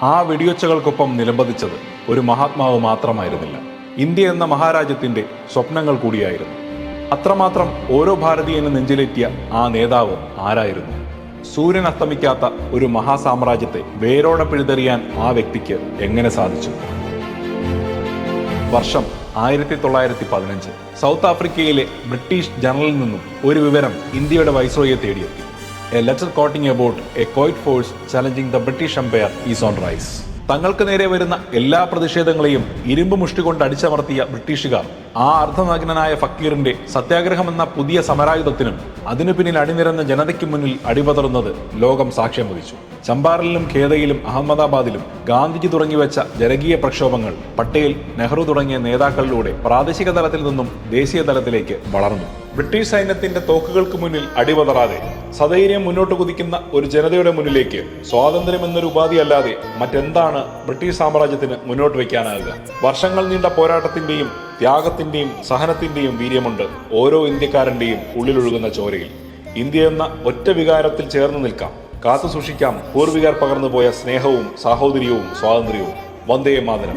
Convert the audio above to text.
ആ വെടിയൊച്ചകൾക്കൊപ്പം നിലംപതിച്ചത് ഒരു മഹാത്മാവ് മാത്രമായിരുന്നില്ല, ഇന്ത്യ എന്ന മഹാരാജ്യത്തിന്റെ സ്വപ്നങ്ങൾ കൂടിയായിരുന്നു. അത്രമാത്രം ഓരോ ഭാരതീയനും നെഞ്ചിലേറ്റിയ ആ നേതാവ് ആരായിരുന്നു? സൂര്യൻ അസ്തമിക്കാത്ത ഒരു മഹാസാമ്രാജ്യത്തെ വേരോടെ പിഴുതെറിയാൻ ആ വ്യക്തിക്ക് എങ്ങനെ സാധിച്ചു? വർഷം 1915. സൗത്ത് ആഫ്രിക്കയിലെ ബ്രിട്ടീഷ് ജനറലിൽ നിന്നും ഒരു വിവരം ഇന്ത്യയുടെ വൈസ്രോയെ തേടിയെത്തി. A letter quoting about a coit force challenging the British Empire is on rise. തങ്ങൾക്ക് നേരെ വരുന്ന എല്ലാ പ്രതിഷേധങ്ങളെയും ഇരുമ്പ് മുഷ്ടി കൊണ്ട് അടിച്ചമർത്തിയ ബ്രിട്ടീഷുകാർ ആ അർദ്ധനഗ്നനായ ഫക്കീറിന്റെ സത്യാഗ്രഹം എന്ന പുതിയ സമരായുധത്തിനും അതിനു പിന്നിൽ അണിനിരന്ന ജനതയ്ക്ക് മുന്നിൽ അടിപതറുന്നത് ലോകം സാക്ഷ്യം വഹിച്ചു. ചമ്പാരനിലും ഖേദയിലും അഹമ്മദാബാദിലും ഗാന്ധിജി തുടങ്ങിവെച്ച ജനകീയ പ്രക്ഷോഭങ്ങൾ പട്ടേൽ, നെഹ്റു തുടങ്ങിയ നേതാക്കളിലൂടെ പ്രാദേശിക തലത്തിൽ നിന്നും ദേശീയ തലത്തിലേക്ക് വളർന്നു. ബ്രിട്ടീഷ് സൈന്യത്തിന്റെ തോക്കുകൾക്ക് മുന്നിൽ അടിപതറാതെ സധൈര്യം മുന്നോട്ട് കുതിക്കുന്ന ഒരു ജനതയുടെ മുന്നിലേക്ക് സ്വാതന്ത്ര്യം എന്നൊരു ഉപാധിയല്ലാതെ മറ്റെന്താണ് ബ്രിട്ടീഷ് സാമ്രാജ്യത്തിന് മുന്നോട്ട് വയ്ക്കാനാകുക? വർഷങ്ങൾ നീണ്ട പോരാട്ടത്തിന്റെയും ത്യാഗത്തിന്റെയും സഹനത്തിന്റെയും വീര്യമുണ്ട് ഓരോ ഇന്ത്യക്കാരന്റെയും ഉള്ളിലൊഴുകുന്ന ചോരയിൽ. ഇന്ത്യ എന്ന ഒറ്റ വികാരത്തിൽ ചേർന്ന് നിൽക്കാം, കാത്തു സൂക്ഷിക്കാം പൂർവികർ പകർന്നുപോയ സ്നേഹവും സാഹോദര്യവും സ്വാതന്ത്ര്യവും. വന്ദേ മാതരം.